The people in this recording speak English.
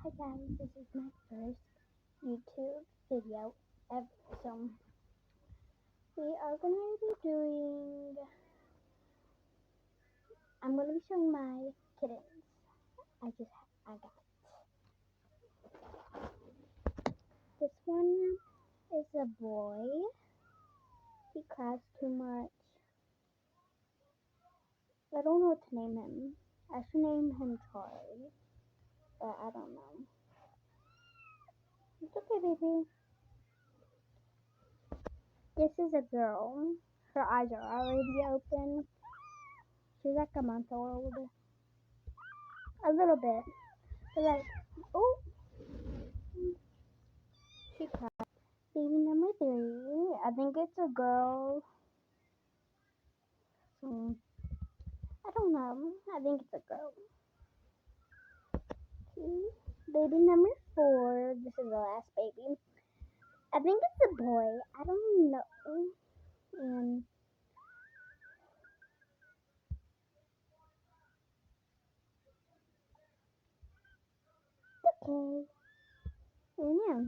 Hi guys, this is my first YouTube video ever. So we are gonna be I'm gonna be showing my kittens. I got this one is a boy. He cries too much. I don't know what to name him. I should name him Charlie, but I don't know. It's okay, baby. This is a girl. Her eyes are already open. She's like a month old. A little bit. But like, oh, she cried. Baby number 3. I think it's a girl. I don't know. I think it's a girl. Baby number 4. This is the last baby. I think it's a boy. I don't know. And okay. And yeah.